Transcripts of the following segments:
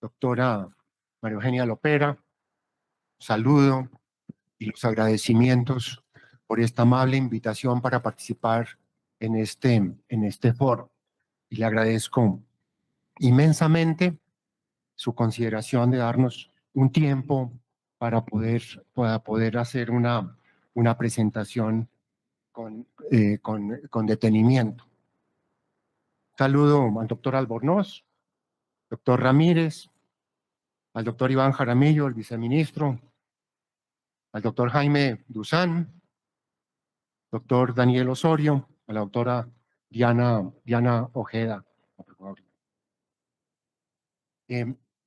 doctora María Eugenia Lopera, saludo y los agradecimientos por esta amable invitación para participar en este foro. Y le agradezco inmensamente su consideración de darnos un tiempo para poder hacer una presentación con detenimiento. Saludo al doctor Albornoz, doctor Ramírez, al doctor Iván Jaramillo, el viceministro, al doctor Jaime Duzán, doctor Daniel Osorio, a la doctora Diana Ojeda.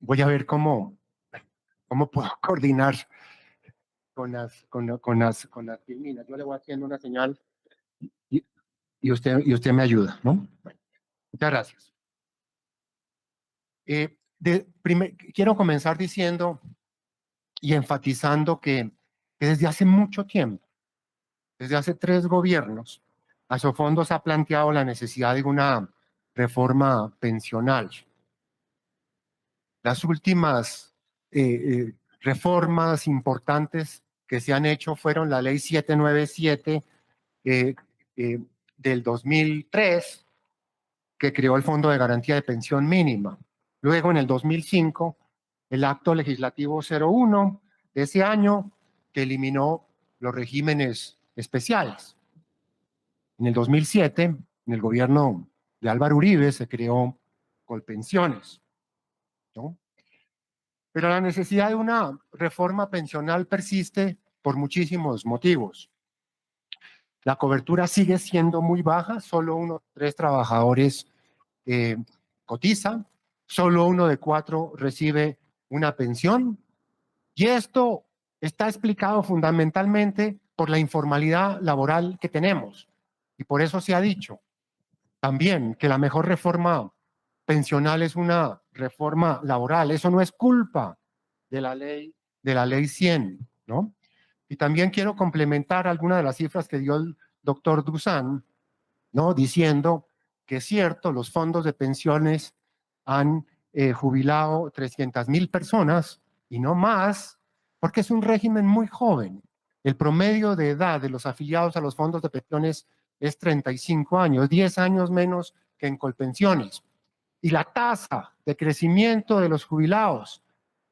Voy a ver cómo puedo coordinar con las filminas. Yo le voy haciendo una señal y usted me ayuda, ¿no? Bueno, muchas gracias. Quiero comenzar diciendo y enfatizando que desde hace mucho tiempo, desde hace 3 gobiernos, Asofondos ha planteado la necesidad de una reforma pensional. Las últimas reformas importantes que se han hecho fueron la ley 797 del 2003, que creó el Fondo de Garantía de Pensión Mínima. Luego, en el 2005, el Acto Legislativo 01 de ese año, que eliminó los regímenes especiales. En el 2007, en el gobierno de Álvaro Uribe, se creó Colpensiones, ¿no? Pero la necesidad de una reforma pensional persiste por muchísimos motivos. La cobertura sigue siendo muy baja, solo 1 de 3 trabajadores cotiza, solo 1 de 4 recibe una pensión, y esto está explicado fundamentalmente por la informalidad laboral que tenemos. Y por eso se ha dicho también que la mejor reforma pensional es una reforma laboral. Eso no es culpa de la ley 100, ¿no? Y también quiero complementar algunas de las cifras que dio el doctor Duzán, ¿no? Diciendo que es cierto, los fondos de pensiones han jubilado 300,000 personas y no más, porque es un régimen muy joven. El promedio de edad de los afiliados a los fondos de pensiones es 35 años, 10 años menos que en Colpensiones. Y la tasa de crecimiento de los jubilados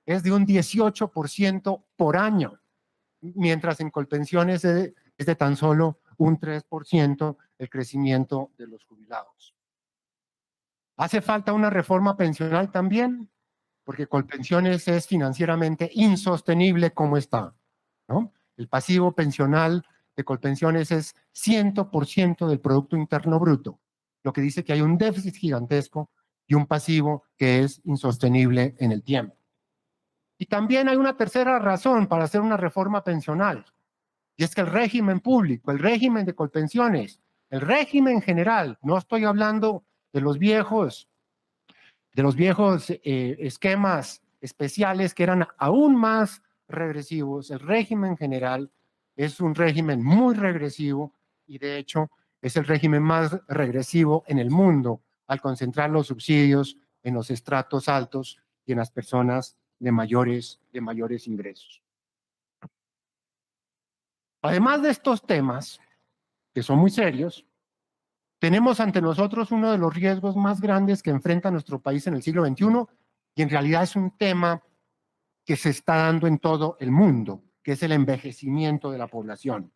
es de un 18% por año, mientras en Colpensiones es de tan solo un 3% el crecimiento de los jubilados. ¿Hace falta una reforma pensional también? Porque Colpensiones es financieramente insostenible como está, ¿no? El pasivo pensional de Colpensiones es 100% del Producto Interno Bruto, lo que dice que hay un déficit gigantesco y un pasivo que es insostenible en el tiempo. Y también hay una tercera razón para hacer una reforma pensional, y es que el régimen público, el régimen de Colpensiones, el régimen general, no estoy hablando de los viejos esquemas especiales que eran aún más regresivos. El régimen general es un régimen muy regresivo y de hecho es el régimen más regresivo en el mundo al concentrar los subsidios en los estratos altos y en las personas de mayores ingresos. Además de estos temas, que son muy serios, tenemos ante nosotros uno de los riesgos más grandes que enfrenta nuestro país en el siglo XXI, y en realidad es un tema que se está dando en todo el mundo, que es el envejecimiento de la población.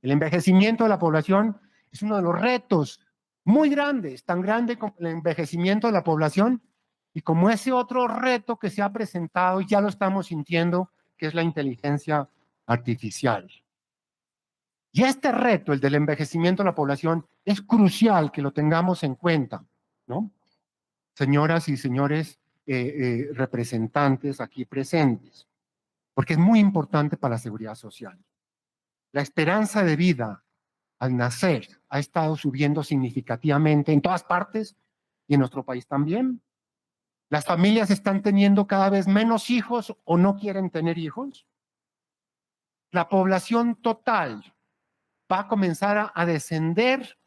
El envejecimiento de la población es uno de los retos muy grandes, tan grande como el envejecimiento de la población y como ese otro reto que se ha presentado y ya lo estamos sintiendo, que es la inteligencia artificial. Y este reto, el del envejecimiento de la población, es crucial que lo tengamos en cuenta, ¿no? Señoras y señores representantes aquí presentes, porque es muy importante para la seguridad social. La esperanza de vida al nacer ha estado subiendo significativamente en todas partes y en nuestro país también. Las familias están teniendo cada vez menos hijos o no quieren tener hijos. La población total va a comenzar a descender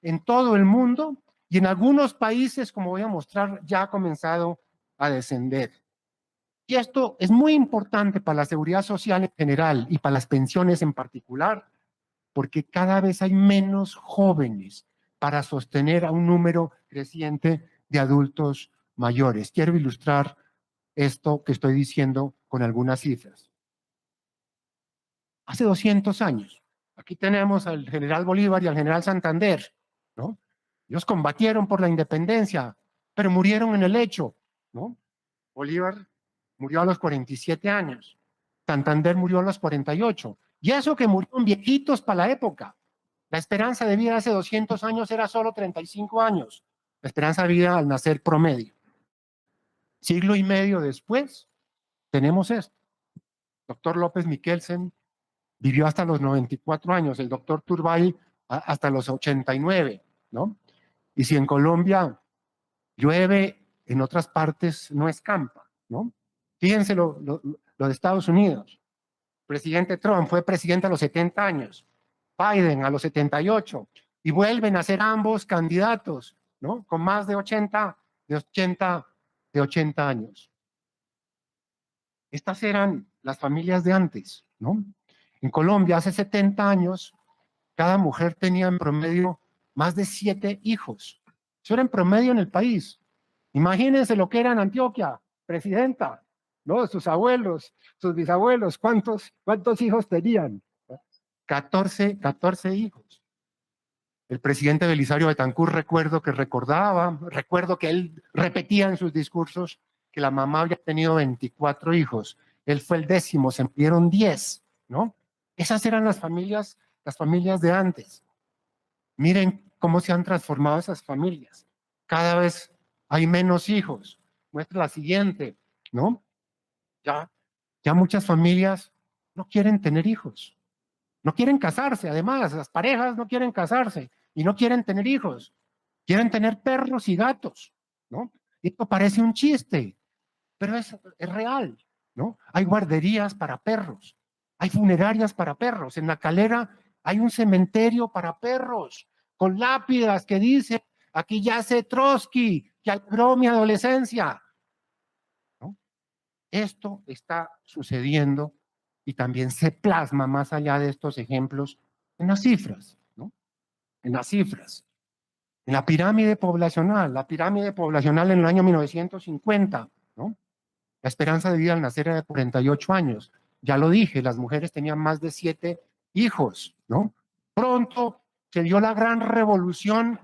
en todo el mundo y en algunos países, como voy a mostrar, ya ha comenzado a descender. Y esto es muy importante para la seguridad social en general y para las pensiones en particular, porque cada vez hay menos jóvenes para sostener a un número creciente de adultos mayores. Quiero ilustrar esto que estoy diciendo con algunas cifras. Hace 200 años, aquí tenemos al general Bolívar y al general Santander, ¿no? Ellos combatieron por la independencia, pero murieron en el hecho, ¿no? Bolívar murió a los 47 años, Santander murió a los 48, y eso que murieron viejitos para la época. La esperanza de vida hace 200 años era solo 35 años, la esperanza de vida al nacer promedio. Siglo y medio después, tenemos esto. Doctor López Miquelsen vivió hasta los 94 años, el doctor Turbay hasta los 89, ¿no? Y si en Colombia llueve, en otras partes no escampa, ¿no? Fíjense lo de Estados Unidos. Presidente Trump fue presidente a los 70 años, Biden a los 78, y vuelven a ser ambos candidatos, ¿no? Con más de 80 años. Estas eran las familias de antes, ¿no? En Colombia, hace 70 años, cada mujer tenía en promedio más de 7 hijos. Eso era en promedio en el país. Imagínense lo que era en Antioquia, presidenta, ¿no? Sus abuelos, sus bisabuelos, ¿cuántos hijos tenían? 14 hijos. El presidente Belisario Betancur recuerdo que él repetía en sus discursos que la mamá había tenido 24 hijos. Él fue el 10º, se dieron 10, ¿no? Esas eran las familias de antes. Miren cómo se han transformado esas familias. Cada vez hay menos hijos. Muestra la siguiente, ¿no? Ya muchas familias no quieren tener hijos. No quieren casarse, además, las parejas no quieren casarse y no quieren tener hijos. Quieren tener perros y gatos, ¿no? Y esto parece un chiste, pero es real, ¿no? Hay guarderías para perros, hay funerarias para perros. En La Calera hay un cementerio para perros, con lápidas que dicen, aquí yace Trotsky, que alegró mi adolescencia, ¿no? Esto está sucediendo y también se plasma más allá de estos ejemplos en las cifras, ¿no? En las cifras. En la pirámide poblacional en el año 1950, ¿no? La esperanza de vida al nacer era de 48 años. Ya lo dije, las mujeres tenían más de 7 hijos, ¿no? Pronto se dio la gran revolución,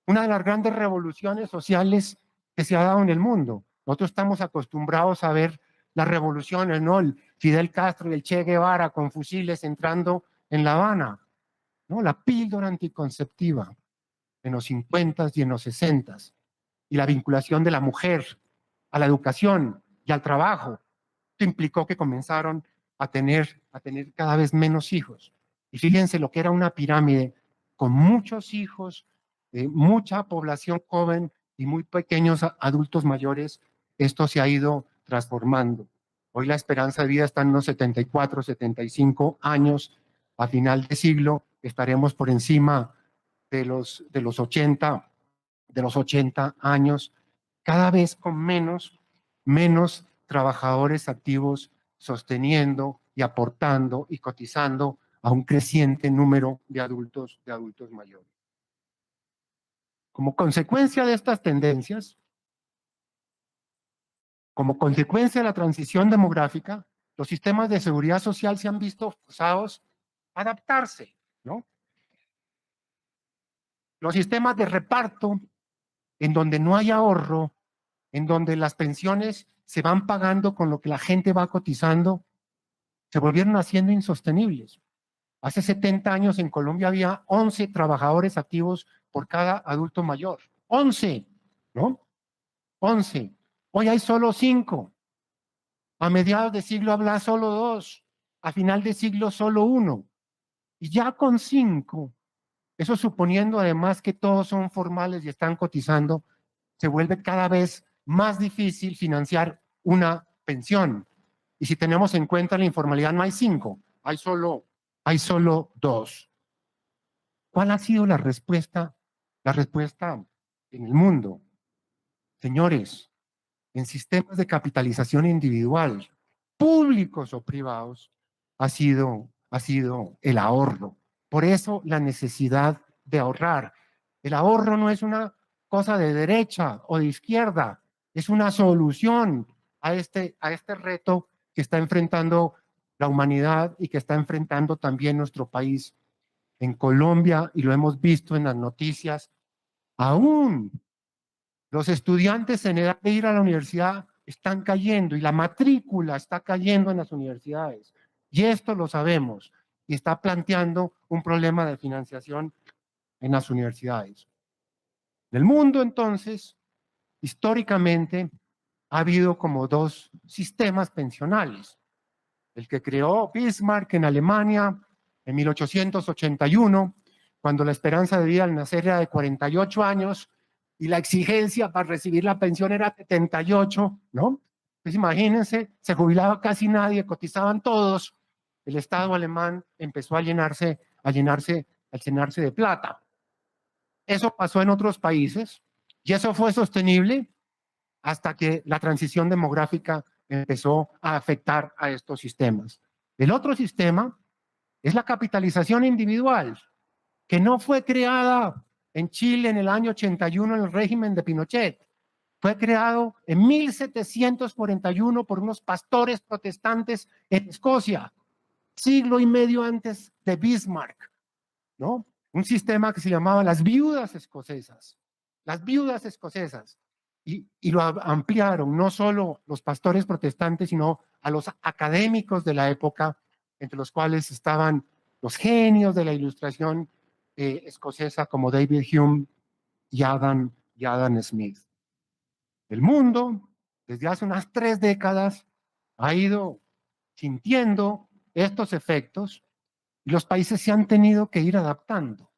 una de las grandes revoluciones sociales que se ha dado en el mundo. Nosotros estamos acostumbrados a ver las revoluciones, ¿no? El Fidel Castro y el Che Guevara con fusiles entrando en La Habana, ¿no? La píldora anticonceptiva en los 50 y en los 60 y la vinculación de la mujer a la educación y al trabajo. Esto implicó que comenzaron a tener cada vez menos hijos. Y fíjense lo que era una pirámide con muchos hijos, mucha población joven y muy pequeños adultos mayores. Esto se ha ido transformando. Hoy la esperanza de vida está en unos 74, 75 años. A final de siglo estaremos por encima de los 80 años, cada vez con menos trabajadores activos sosteniendo y aportando y cotizando a un creciente número de adultos mayores. Como consecuencia de estas tendencias, como consecuencia de la transición demográfica, los sistemas de seguridad social se han visto forzados a adaptarse, ¿no? Los sistemas de reparto, en donde no hay ahorro, en donde las pensiones se van pagando con lo que la gente va cotizando, se volvieron haciendo insostenibles. Hace 70 años en Colombia había 11 trabajadores activos por cada adulto mayor. 11, ¿no? 11. Hoy hay solo 5. A mediados de siglo habla solo 2. A final de siglo solo 1. Y ya con 5, eso suponiendo además que todos son formales y están cotizando, se vuelve cada vez más difícil financiar una pensión. Y si tenemos en cuenta la informalidad, no hay 5, hay solo 2. ¿Cuál ha sido la respuesta? La respuesta en el mundo. Señores, en sistemas de capitalización individual, públicos o privados, ha sido el ahorro. Por eso la necesidad de ahorrar. El ahorro no es una cosa de derecha o de izquierda, es una solución a este reto que está enfrentando la humanidad y que está enfrentando también nuestro país. En Colombia, y lo hemos visto en las noticias, aún los estudiantes en edad de ir a la universidad están cayendo y la matrícula está cayendo en las universidades. Y esto lo sabemos y está planteando un problema de financiación en las universidades. En el mundo, entonces, históricamente, ha habido como dos sistemas pensionales. El que creó Bismarck en Alemania en 1881, cuando la esperanza de vida al nacer era de 48 años y la exigencia para recibir la pensión era 78, ¿no? Pues imagínense, se jubilaba casi nadie, cotizaban todos. El Estado alemán empezó a llenarse de plata. Eso pasó en otros países y eso fue sostenible hasta que la transición demográfica empezó a afectar a estos sistemas. El otro sistema es la capitalización individual, que no fue creada en Chile en el año 81 en el régimen de Pinochet. Fue creado en 1741 por unos pastores protestantes en Escocia, siglo y medio antes de Bismarck, ¿no? Un sistema que se llamaba las viudas escocesas. Las viudas escocesas. Y lo ampliaron no solo los pastores protestantes, sino a los académicos de la época, entre los cuales estaban los genios de la ilustración escocesa como David Hume y Adam Smith. El mundo, desde hace unas 3 décadas, ha ido sintiendo estos efectos y los países se han tenido que ir adaptando,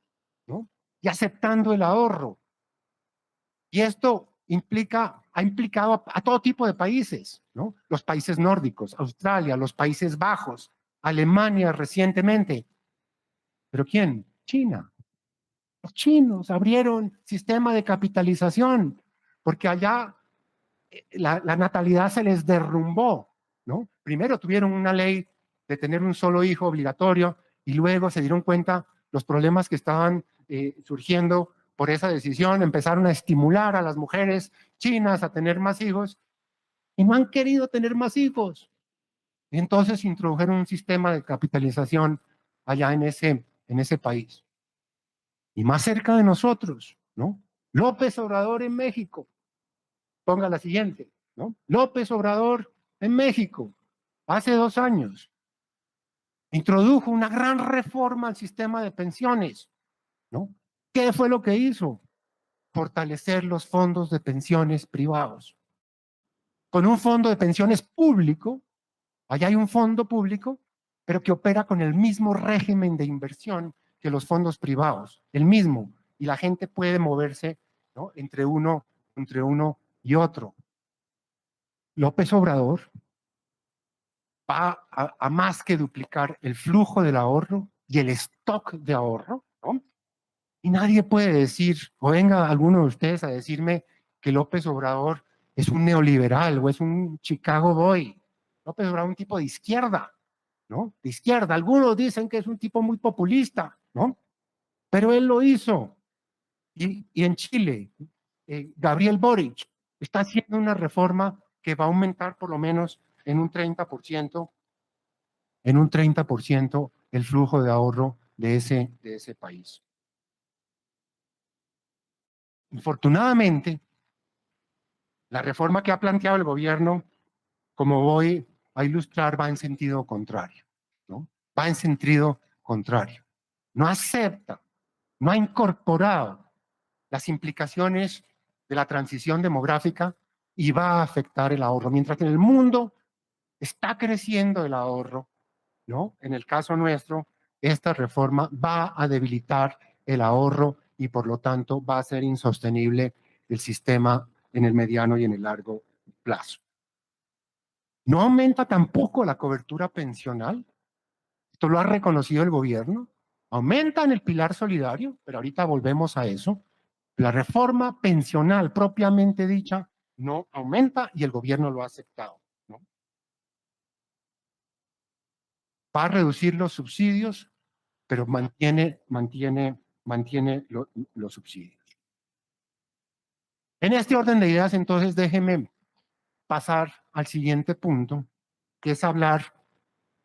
¿no? Y aceptando el ahorro. Y esto ha implicado a todo tipo de países, ¿no? Los países nórdicos, Australia, los Países Bajos, Alemania recientemente. ¿Pero quién? China. Los chinos abrieron sistema de capitalización porque allá la natalidad se les derrumbó, ¿no? Primero tuvieron una ley de tener un solo hijo obligatorio y luego se dieron cuenta los problemas que estaban surgiendo por esa decisión, empezaron a estimular a las mujeres chinas a tener más hijos y no han querido tener más hijos. Y entonces introdujeron un sistema de capitalización allá en ese país. Y más cerca de nosotros, ¿no? López Obrador en México. Ponga la siguiente, ¿no? López Obrador en México, hace 2 años, introdujo una gran reforma al sistema de pensiones, ¿no? ¿Qué fue lo que hizo? Fortalecer los fondos de pensiones privados. Con un fondo de pensiones público, allá hay un fondo público, pero que opera con el mismo régimen de inversión que los fondos privados, el mismo, y la gente puede moverse, ¿no? entre uno y otro. López Obrador va a más que duplicar el flujo del ahorro y el stock de ahorro, ¿no? Y nadie puede decir, o venga alguno de ustedes a decirme que López Obrador es un neoliberal o es un Chicago Boy. López Obrador es un tipo de izquierda, ¿no? De izquierda. Algunos dicen que es un tipo muy populista, ¿no? Pero él lo hizo. Y en Chile, Gabriel Boric está haciendo una reforma que va a aumentar por lo menos en un 30%, el flujo de ahorro de ese país. Infortunadamente, la reforma que ha planteado el gobierno, como voy a ilustrar, va en sentido contrario, ¿no? Va en sentido contrario. No acepta, no ha incorporado las implicaciones de la transición demográfica y va a afectar el ahorro. Mientras que en el mundo está creciendo el ahorro, ¿no? En el caso nuestro, esta reforma va a debilitar el ahorro y por lo tanto va a ser insostenible el sistema en el mediano y en el largo plazo. No aumenta tampoco la cobertura pensional. Esto lo ha reconocido el gobierno. Aumenta en el pilar solidario, pero ahorita volvemos a eso. La reforma pensional propiamente dicha no aumenta y el gobierno lo ha aceptado, ¿no? Va a reducir los subsidios, pero mantiene los subsidios. En este orden de ideas, entonces, déjenme pasar al siguiente punto, que es hablar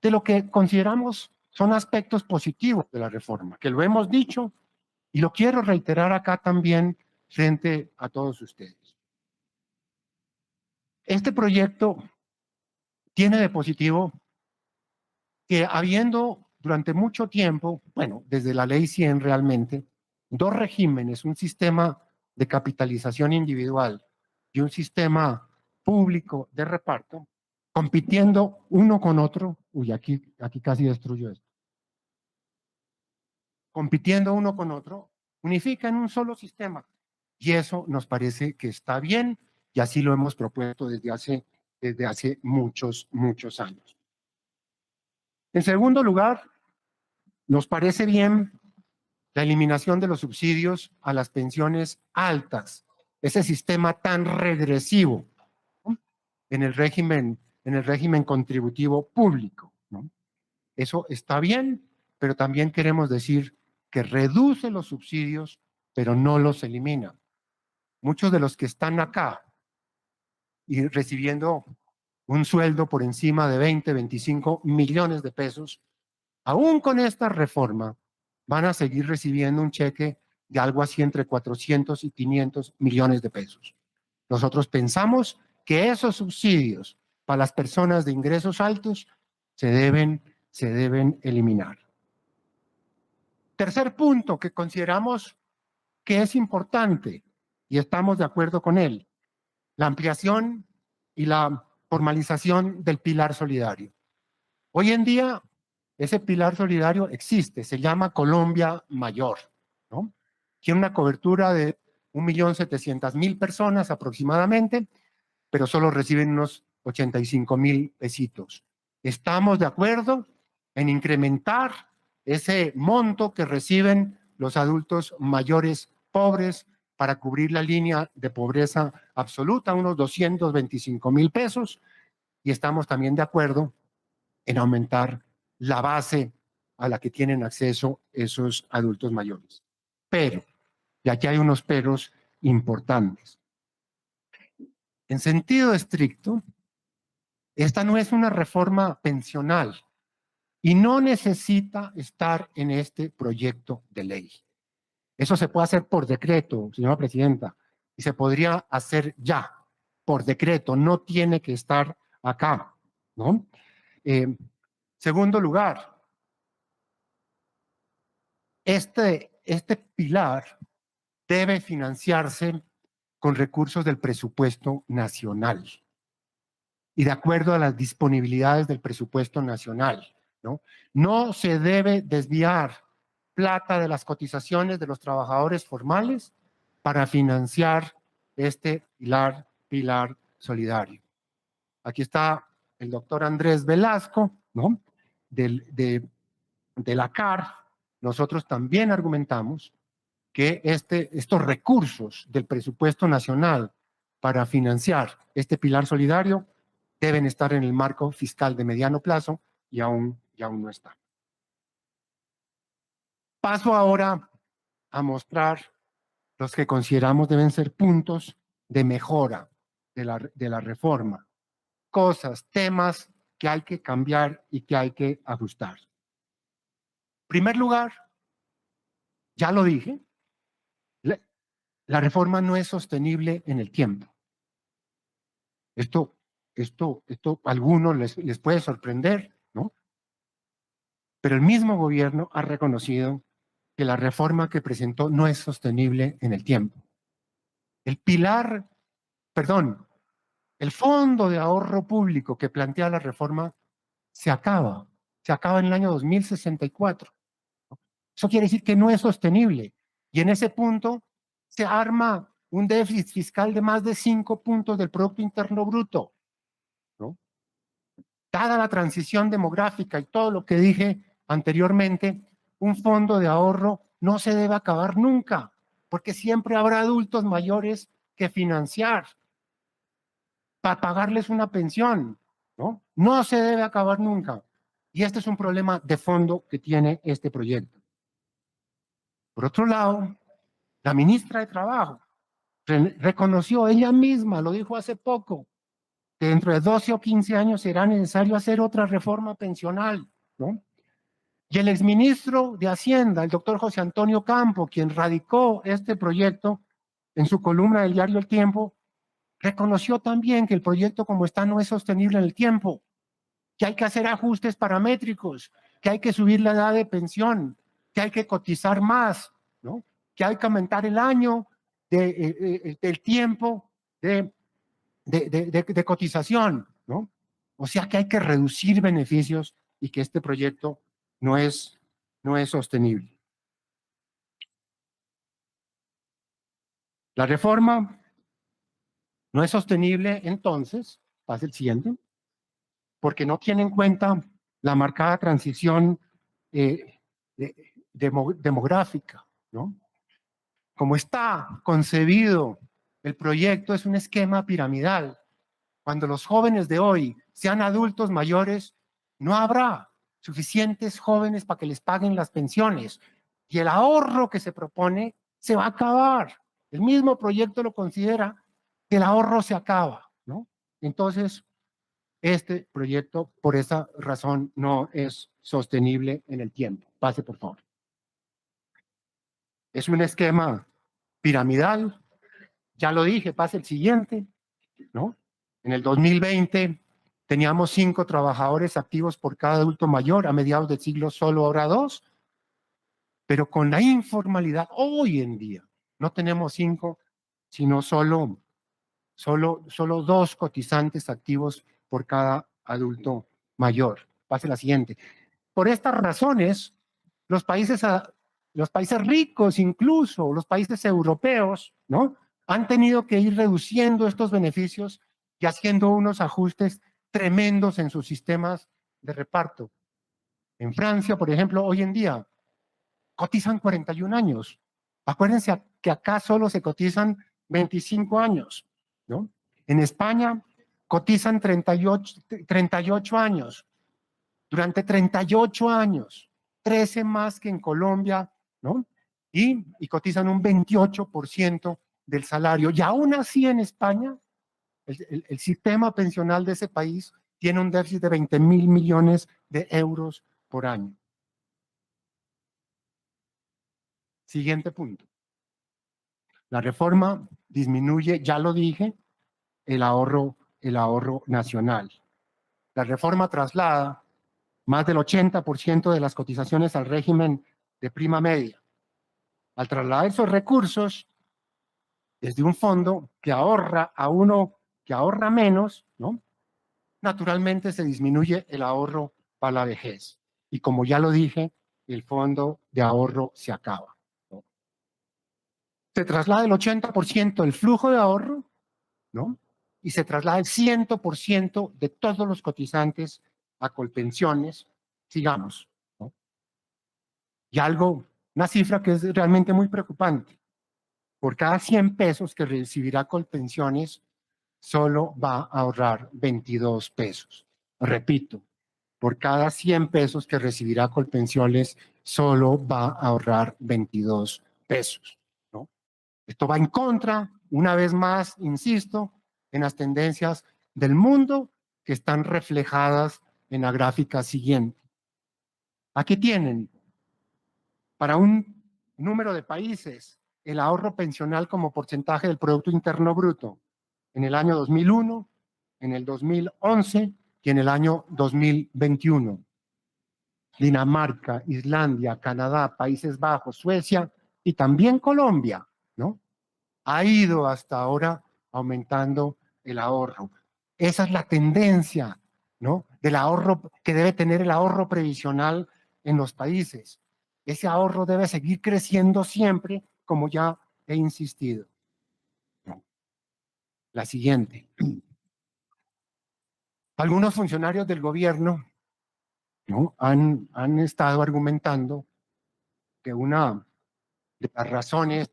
de lo que consideramos son aspectos positivos de la reforma, que lo hemos dicho y lo quiero reiterar acá también frente a todos ustedes. Este proyecto tiene de positivo que habiendo durante mucho tiempo, bueno, desde la ley 100 realmente, dos regímenes, un sistema de capitalización individual y un sistema público de reparto, compitiendo uno con otro, uy, aquí casi destruyo esto, compitiendo uno con otro, unifica en un solo sistema. Y eso nos parece que está bien y así lo hemos propuesto desde hace muchos años. En segundo lugar, nos parece bien la eliminación de los subsidios a las pensiones altas, ese sistema tan regresivo, ¿no?, en el régimen contributivo público, ¿no? Eso está bien, pero también queremos decir que reduce los subsidios, pero no los elimina. Muchos de los que están acá y recibiendo un sueldo por encima de 20, 25 millones de pesos, aún con esta reforma, van a seguir recibiendo un cheque de algo así entre 400 y 500 millones de pesos. Nosotros pensamos que esos subsidios para las personas de ingresos altos se deben eliminar. Tercer punto que consideramos que es importante y estamos de acuerdo con él, la ampliación y la formalización del pilar solidario. Hoy en día, ese pilar solidario existe, se llama Colombia Mayor, ¿no? Tiene una cobertura de 1.700.000 personas aproximadamente, pero solo reciben unos 85.000 pesitos. Estamos de acuerdo en incrementar ese monto que reciben los adultos mayores pobres para cubrir la línea de pobreza absoluta, unos 225.000 pesos, y estamos también de acuerdo en aumentar la base a la que tienen acceso esos adultos mayores. Pero, y aquí hay unos peros importantes. En sentido estricto, esta no es una reforma pensional y no necesita estar en este proyecto de ley. Eso se puede hacer por decreto, señora presidenta, y se podría hacer ya, por decreto, no tiene que estar acá, ¿no? Segundo lugar, este pilar debe financiarse con recursos del presupuesto nacional y de acuerdo a las disponibilidades del presupuesto nacional, ¿no? No se debe desviar plata de las cotizaciones de los trabajadores formales para financiar este pilar solidario. Aquí está el doctor Andrés Velasco, ¿no?, de la CAR. Nosotros también argumentamos que estos recursos del presupuesto nacional para financiar este pilar solidario deben estar en el marco fiscal de mediano plazo y aún no está. Paso ahora a mostrar los que consideramos deben ser puntos de mejora de la reforma, cosas, temas que hay que cambiar y que hay que ajustar. En primer lugar, ya lo dije, la reforma no es sostenible en el tiempo. Esto a algunos les puede sorprender, ¿no? Pero el mismo gobierno ha reconocido que la reforma que presentó no es sostenible en el tiempo. El fondo de ahorro público que plantea la reforma se acaba en el año 2064. Eso quiere decir que no es sostenible. Y en ese punto se arma un déficit fiscal de más de 5 puntos del Producto Interno Bruto, ¿no? Dada la transición demográfica y todo lo que dije anteriormente, un fondo de ahorro no se debe acabar nunca, porque siempre habrá adultos mayores que financiar. para pagarles una pensión, ¿no? No se debe acabar nunca. Y este es un problema de fondo que tiene este proyecto. Por otro lado, la ministra de Trabajo reconoció ella misma, lo dijo hace poco, que dentro de 12 o 15 años será necesario hacer otra reforma pensional, ¿no? Y el exministro de Hacienda, el doctor José Antonio Campo, quien radicó este proyecto en su columna del diario El Tiempo, reconoció también que el proyecto como está no es sostenible en el tiempo, que hay que hacer ajustes paramétricos, que hay que subir la edad de pensión, que hay que cotizar más, ¿no? Que hay que aumentar el año del tiempo de cotización, ¿no? O sea que hay que reducir beneficios y que este proyecto no es, no es sostenible. La reforma no es sostenible entonces, pasa el siguiente, porque no tiene en cuenta la marcada transición demográfica, ¿no? Como está concebido el proyecto es un esquema piramidal. Cuando los jóvenes de hoy sean adultos mayores, no habrá suficientes jóvenes para que les paguen las pensiones y el ahorro que se propone se va a acabar. El mismo proyecto lo considera que el ahorro se acaba, ¿no? Entonces, este proyecto, por esa razón, no es sostenible en el tiempo. Pase, por favor. Es un esquema piramidal. Ya lo dije, pase el siguiente, ¿no? En el 2020 teníamos 5 trabajadores activos por cada adulto mayor, a mediados del siglo solo ahora 2, pero con la informalidad hoy en día no tenemos 5, sino solo 2 cotizantes activos por cada adulto mayor. Pase la siguiente. Por estas razones, los países, los países ricos, incluso los países europeos, ¿no? Han tenido que ir reduciendo estos beneficios y haciendo unos ajustes tremendos en sus sistemas de reparto. En Francia, por ejemplo, hoy en día cotizan 41 años. Acuérdense que acá solo se cotizan 25 años, ¿no? En España cotizan 38 años. Durante 38 años, 13 más que en Colombia, ¿no? Y cotizan un 28% del salario. Y aún así en España, el sistema pensional de ese país tiene un déficit de 20.000 millones de euros por año. Siguiente punto. La reforma disminuye, ya lo dije, el ahorro nacional. La reforma traslada más del 80% de las cotizaciones al régimen de prima media. Al trasladar esos recursos desde un fondo que ahorra a uno que ahorra menos, ¿no? Naturalmente se disminuye el ahorro para la vejez. Y como ya lo dije, el fondo de ahorro se acaba, ¿no? Se traslada el 80% del flujo de ahorro, ¿no? Y se traslada el 100% de todos los cotizantes a Colpensiones, sigamos, ¿no? Y una cifra que es realmente muy preocupante. Por cada 100 pesos que recibirá Colpensiones, solo va a ahorrar 22 pesos. Repito, por cada 100 pesos que recibirá Colpensiones, solo va a ahorrar 22 pesos, ¿no? Esto va en contra, una vez más, insisto, en las tendencias del mundo que están reflejadas en la gráfica siguiente. Aquí tienen, para un número de países, el ahorro pensional como porcentaje del Producto Interno Bruto en el año 2001, en el 2011 y en el año 2021. Dinamarca, Islandia, Canadá, Países Bajos, Suecia y también Colombia, ¿no? Ha ido hasta ahora aumentando el ahorro. Esa es la tendencia, ¿no? Del ahorro que debe tener el ahorro previsional en los países. Ese ahorro debe seguir creciendo siempre, como ya he insistido. La siguiente. Algunos funcionarios del gobierno, ¿no? han estado argumentando que una de las razones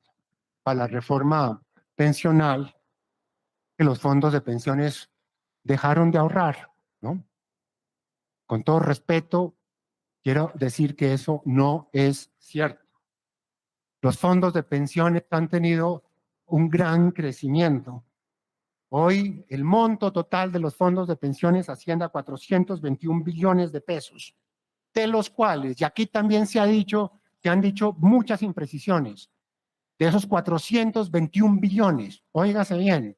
para la reforma pensional, que los fondos de pensiones dejaron de ahorrar, ¿no? Con todo respeto, quiero decir que eso no es cierto. Los fondos de pensiones han tenido un gran crecimiento. Hoy el monto total de los fondos de pensiones asciende a 421 billones de pesos, de los cuales, y aquí también se han dicho muchas imprecisiones, de esos 421 billones, óigase bien,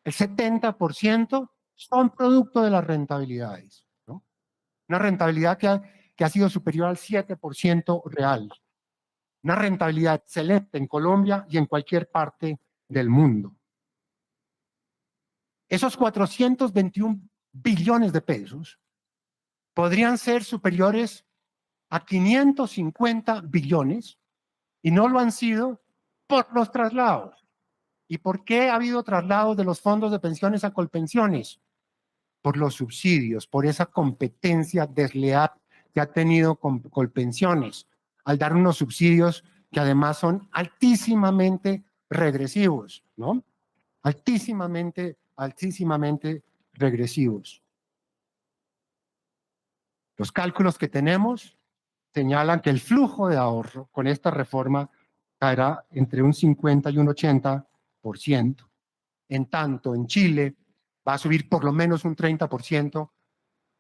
el 70% son producto de las rentabilidades, ¿no? Una rentabilidad que ha sido superior al 7% real. Una rentabilidad excelente en Colombia y en cualquier parte del mundo. Esos 421 billones de pesos podrían ser superiores a 550 billones y no lo han sido por los traslados. ¿Y por qué ha habido traslados de los fondos de pensiones a Colpensiones? Por los subsidios, por esa competencia desleal que ha tenido con Colpensiones, al dar unos subsidios que además son altísimamente regresivos, ¿no? Altísimamente regresivos. Los cálculos que tenemos señalan que el flujo de ahorro con esta reforma caerá entre un 50 y un 80%. En tanto, en Chile va a subir por lo menos un 30%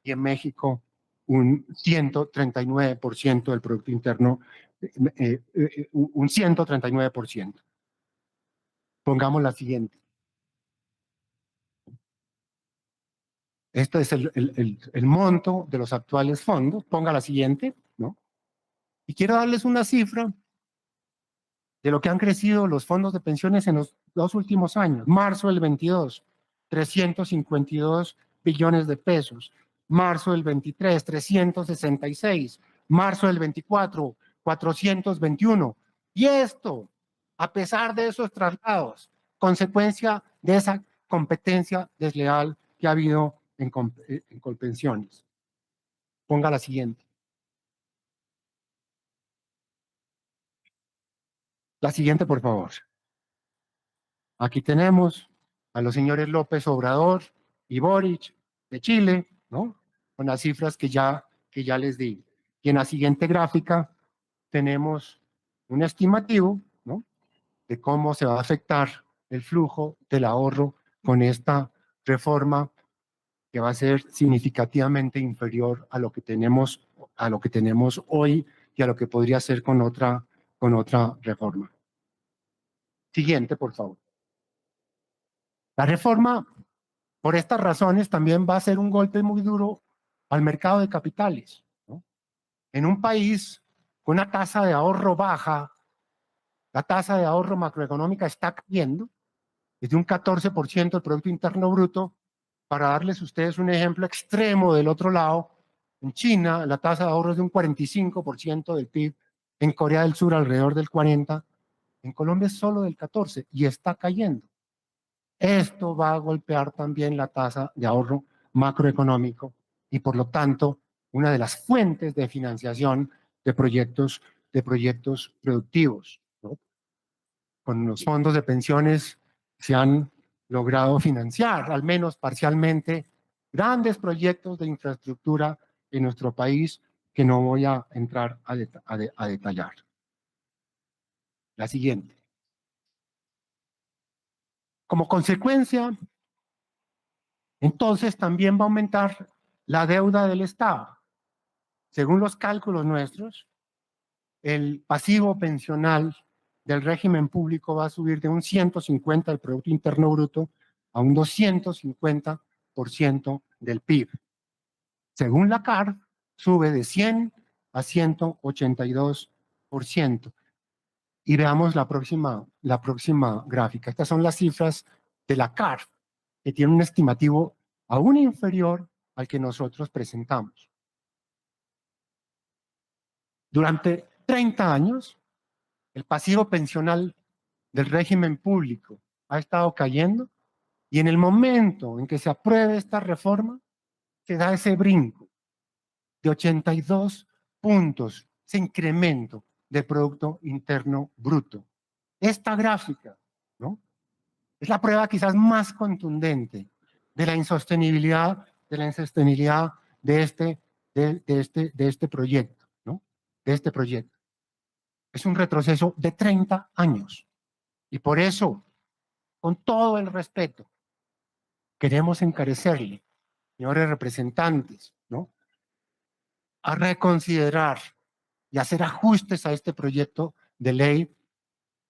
y en México un 139% del Producto Interno, un 139%. Pongamos la siguiente. Este es el monto de los actuales fondos. Ponga la siguiente, ¿no? Y quiero darles una cifra de lo que han crecido los fondos de pensiones en los 2 últimos años. Marzo del 22, 352 billones de pesos. Marzo del 23, 366. Marzo del 24, 421. Y esto, a pesar de esos traslados, consecuencia de esa competencia desleal que ha habido en Colpensiones. Ponga la siguiente. La siguiente, por favor. Aquí tenemos a los señores López Obrador y Boric de Chile, ¿no? Con las cifras que ya les di. Y en la siguiente gráfica tenemos un estimativo, ¿no? De cómo se va a afectar el flujo del ahorro con esta reforma que va a ser significativamente inferior a lo que tenemos hoy y a lo que podría ser con otra reforma. Siguiente, por favor. La reforma, por estas razones, también va a ser un golpe muy duro al mercado de capitales, ¿no? En un país con una tasa de ahorro baja, la tasa de ahorro macroeconómica está cayendo desde un 14% del Producto Interno Bruto. Para darles a ustedes un ejemplo extremo del otro lado, en China la tasa de ahorro es de un 45% del PIB, en Corea del Sur alrededor del 40%, en Colombia es solo del 14% y está cayendo. Esto va a golpear también la tasa de ahorro macroeconómico y por lo tanto una de las fuentes de financiación de proyectos productivos, ¿no? Con los fondos de pensiones se han logrado financiar, al menos parcialmente, grandes proyectos de infraestructura en nuestro país que no voy a entrar a detallar. La siguiente. Como consecuencia, entonces también va a aumentar la deuda del Estado. Según los cálculos nuestros, el pasivo pensional del régimen público va a subir de un 150 del Producto Interno Bruto a un 250% del PIB. Según la CARF, sube de 100 a 182%. Y veamos la próxima gráfica. Estas son las cifras de la CARF, que tiene un estimativo aún inferior al que nosotros presentamos. Durante 30 años, el pasivo pensional del régimen público ha estado cayendo y en el momento en que se apruebe esta reforma, se da ese brinco de 82 puntos, ese incremento de Producto Interno Bruto. Esta gráfica, ¿no?, es la prueba quizás más contundente de la insostenibilidad de este proyecto, ¿no? De este proyecto. Es un retroceso de 30 años. Y por eso, con todo el respeto, queremos encarecerle, señores representantes, ¿no?, a reconsiderar y hacer ajustes a este proyecto de ley,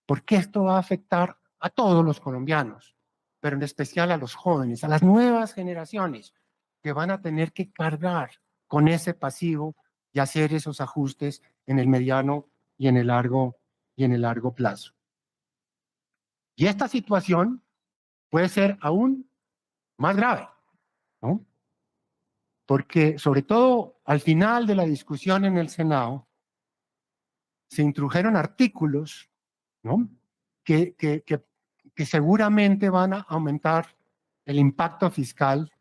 porque esto va a afectar a todos los colombianos, pero en especial a los jóvenes, a las nuevas generaciones que van a tener que cargar con ese pasivo y hacer esos ajustes en el mediano y en el largo plazo. Y esta situación puede ser aún más grave, ¿no? Porque sobre todo al final de la discusión en el Senado se introdujeron artículos, ¿no?, que seguramente van a aumentar el impacto fiscal,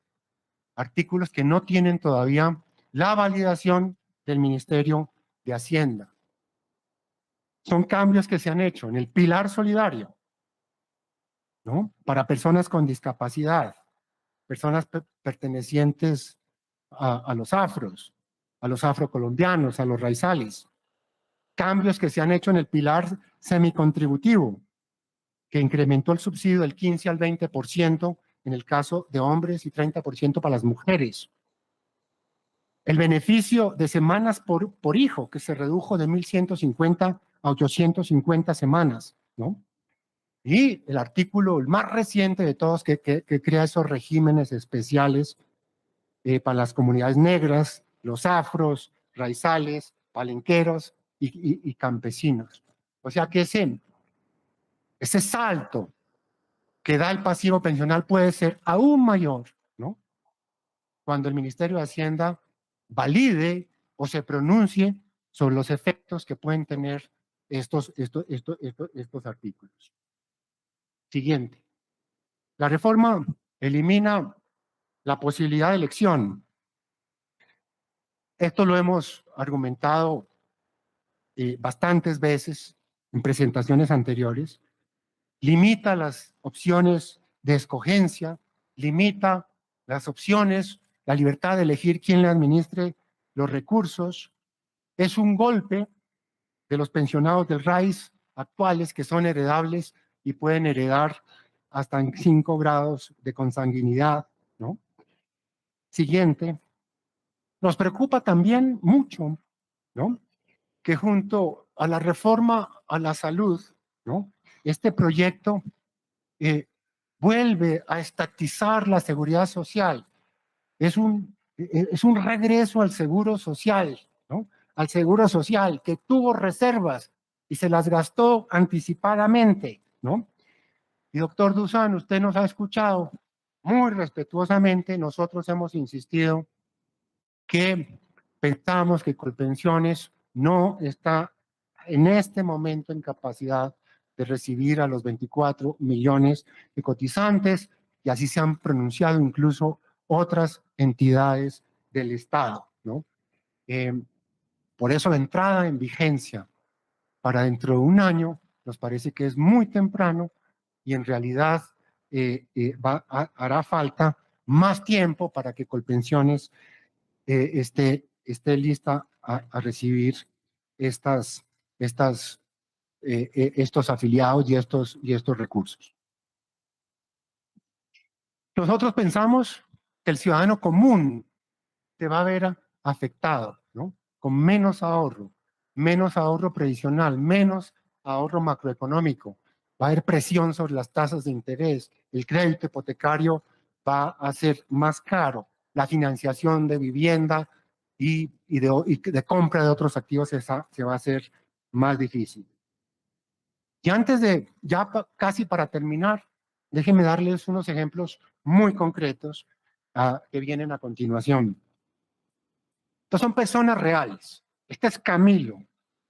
artículos que no tienen todavía la validación del Ministerio de Hacienda. Son cambios que se han hecho en el pilar solidario, ¿no?, para personas con discapacidad, personas pertenecientes a los afros, a los afrocolombianos, a los raizales. Cambios que se han hecho en el pilar semicontributivo, que incrementó el subsidio del 15 al 20% en el caso de hombres y 30% para las mujeres. El beneficio de semanas por hijo, que se redujo de 1.150 a 850 semanas, ¿no? Y el artículo, el más reciente de todos, que crea esos regímenes especiales para las comunidades negras, los afros, raizales, palenqueros y campesinos. O sea que ese salto que da el pasivo pensional puede ser aún mayor, ¿no?, cuando el Ministerio de Hacienda valide o se pronuncie sobre los efectos que pueden tener estos artículos. Siguiente. La reforma elimina la posibilidad de elección. Esto lo hemos argumentado bastantes veces en presentaciones anteriores. Limita las opciones de escogencia, limita las opciones, la libertad de elegir quién le administre los recursos. Es un golpe de los pensionados del RAIS actuales, que son heredables y pueden heredar hasta en 5 grados de consanguinidad, ¿no? Siguiente. Nos preocupa también mucho, ¿no?, que junto a la reforma a la salud, ¿no?, este proyecto vuelve a estatizar la seguridad social. Es un regreso al seguro social, ¿no?, al seguro social que tuvo reservas y se las gastó anticipadamente, ¿no? Y doctor Dusan, usted nos ha escuchado muy respetuosamente. Nosotros hemos insistido que pensamos que Colpensiones no está en este momento en capacidad de recibir a los 24 millones de cotizantes, y así se han pronunciado incluso otras entidades del Estado, ¿no? Por eso la entrada en vigencia para dentro de un año nos parece que es muy temprano, y en realidad hará falta más tiempo para que Colpensiones esté lista a recibir estos afiliados y estos recursos. Nosotros pensamos que el ciudadano común se va a ver afectado, ¿no?, con menos ahorro previsional, menos ahorro macroeconómico. Va a haber presión sobre las tasas de interés, el crédito hipotecario va a ser más caro, la financiación de vivienda y de compra de otros activos se va a hacer más difícil. Y antes de, casi para terminar, déjenme darles unos ejemplos muy concretos que vienen a continuación. Estos son personas reales. Este es Camilo,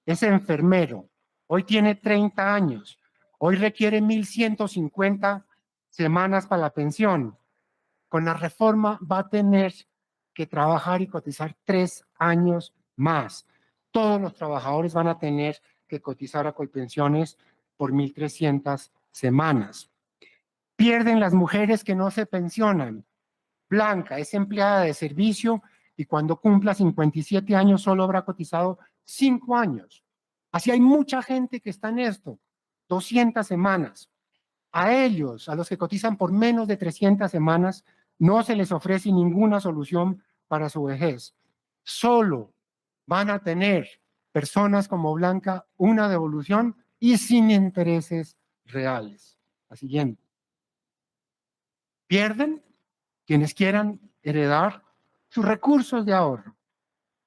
es enfermero, hoy tiene 30 años, hoy requiere 1.150 semanas para la pensión. Con la reforma va a tener que trabajar y cotizar 3 años más. Todos los trabajadores van a tener que cotizar a Colpensiones por 1.300 semanas. Pierden las mujeres que no se pensionan. Blanca es empleada de servicio y cuando cumpla 57 años solo habrá cotizado 5 años. Así hay mucha gente que está en esto, 200 semanas. A ellos, a los que cotizan por menos de 300 semanas, no se les ofrece ninguna solución para su vejez. Solo van a tener personas como Blanca una devolución y sin intereses reales. La siguiente. Pierden quienes quieran heredar sus recursos de ahorro.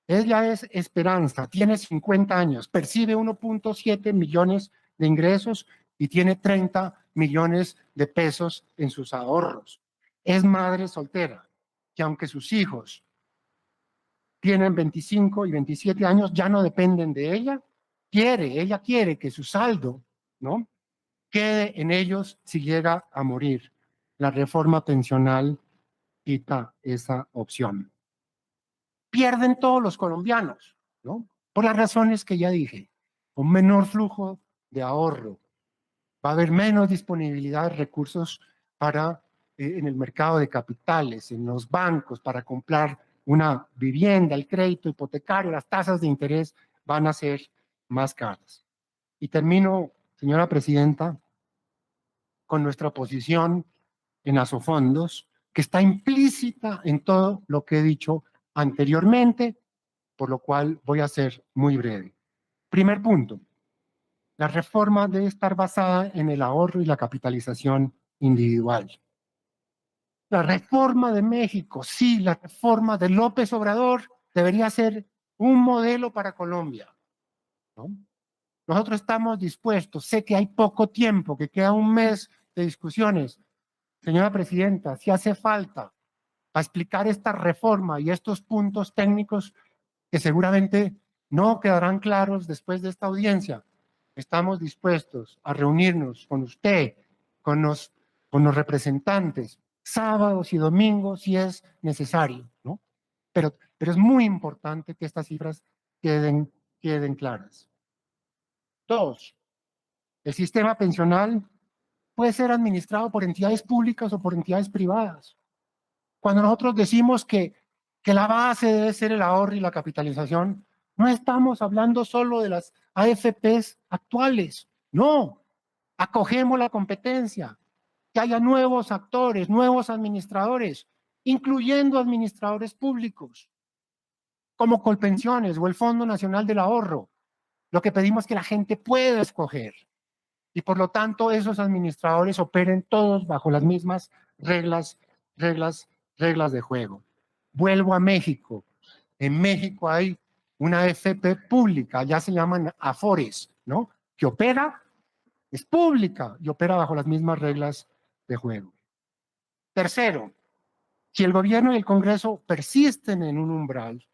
Ella es Esperanza, tiene 50 años, percibe 1.7 millones de ingresos y tiene 30 millones de pesos en sus ahorros. Es madre soltera, que aunque sus hijos tienen 25 y 27 años, ya no dependen de ella. Ella quiere que su saldo, ¿no?, quede en ellos si llega a morir. La reforma pensional quita esa opción. Pierden todos los colombianos, ¿no?, por las razones que ya dije. Un menor flujo de ahorro. Va a haber menos disponibilidad de recursos para, en el mercado de capitales, en los bancos, para comprar una vivienda, el crédito hipotecario, las tasas de interés van a ser más caras. Y termino, señora presidenta, con nuestra posición en Asofondos, que está implícita en todo lo que he dicho anteriormente, por lo cual voy a ser muy breve. Primer punto, la reforma debe estar basada en el ahorro y la capitalización individual. La reforma de México, sí, la reforma de López Obrador debería ser un modelo para Colombia, ¿no? Nosotros estamos dispuestos, sé que hay poco tiempo, que queda un mes de discusiones. Señora presidenta, si hace falta para explicar esta reforma y estos puntos técnicos que seguramente no quedarán claros después de esta audiencia, estamos dispuestos a reunirnos con usted, con los representantes, sábados y domingos si es necesario, ¿no? Pero es muy importante que estas cifras queden claras. Dos, el sistema pensional puede ser administrado por entidades públicas o por entidades privadas. Cuando nosotros decimos que la base debe ser el ahorro y la capitalización, no estamos hablando solo de las AFPs actuales, no, acogemos la competencia, que haya nuevos actores, nuevos administradores, incluyendo administradores públicos, como Colpensiones o el Fondo Nacional del Ahorro. Lo que pedimos es que la gente pueda escoger y por lo tanto esos administradores operen todos bajo las mismas reglas de juego. Vuelvo a México. En México hay una AFP pública, ya se llaman Afores, ¿no?, que opera, es pública y opera bajo las mismas reglas de juego. Tercero, si el gobierno y el Congreso persisten en un umbral,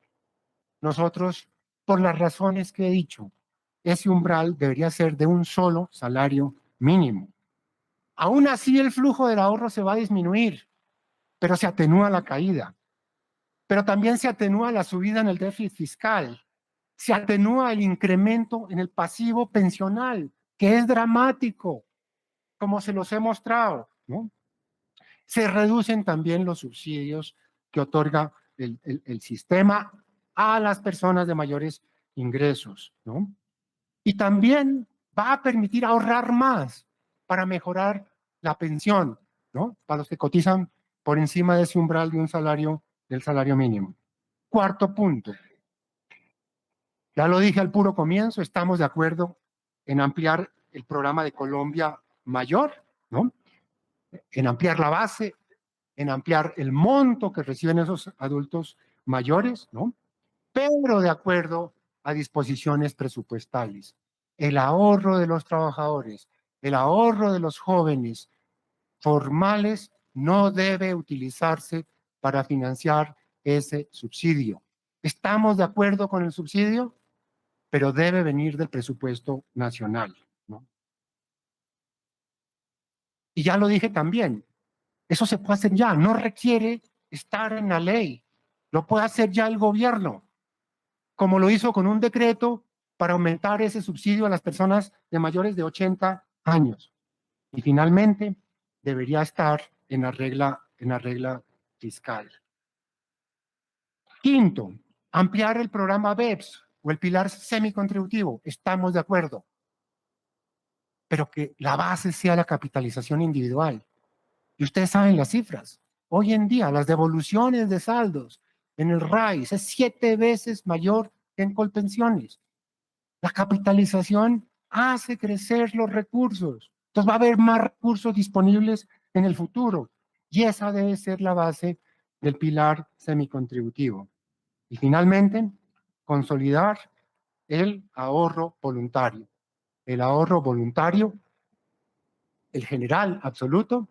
nosotros, por las razones que he dicho, ese umbral debería ser de un solo salario mínimo. Aún así, el flujo del ahorro se va a disminuir, pero se atenúa la caída. Pero también se atenúa la subida en el déficit fiscal, se atenúa el incremento en el pasivo pensional, que es dramático, como se los he mostrado, ¿no? Se reducen también los subsidios que otorga el sistema a las personas de mayores ingresos, ¿no? Y también va a permitir ahorrar más para mejorar la pensión, ¿no?, para los que cotizan por encima de ese umbral de del salario mínimo. Cuarto punto, ya lo dije al puro comienzo, estamos de acuerdo en ampliar el programa de Colombia Mayor, ¿no?, en ampliar la base, en ampliar el monto que reciben esos adultos mayores, ¿no?, pero de acuerdo a disposiciones presupuestales. El ahorro de los trabajadores, el ahorro de los jóvenes formales no debe utilizarse para financiar ese subsidio. Estamos de acuerdo con el subsidio, pero debe venir del presupuesto nacional, ¿no? Y ya lo dije también, eso se puede hacer ya, no requiere estar en la ley, lo puede hacer ya el gobierno, como lo hizo con un decreto para aumentar ese subsidio a las personas de mayores de 80 años. Y finalmente, debería estar en la regla fiscal. Quinto, ampliar el programa BEPS o el pilar semicontributivo. Estamos de acuerdo. Pero que la base sea la capitalización individual. Y ustedes saben las cifras. Hoy en día, las devoluciones de saldos en el RAIS es 7 veces mayor que en Colpensiones. La capitalización hace crecer los recursos. Entonces va a haber más recursos disponibles en el futuro. Y esa debe ser la base del pilar semicontributivo. Y finalmente, consolidar el ahorro voluntario. El ahorro voluntario, el general absoluto,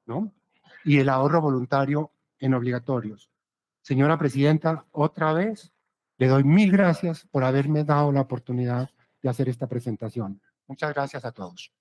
¿no? Y el ahorro voluntario en obligatorios. Señora Presidenta, otra vez le doy mil gracias por haberme dado la oportunidad de hacer esta presentación. Muchas gracias a todos.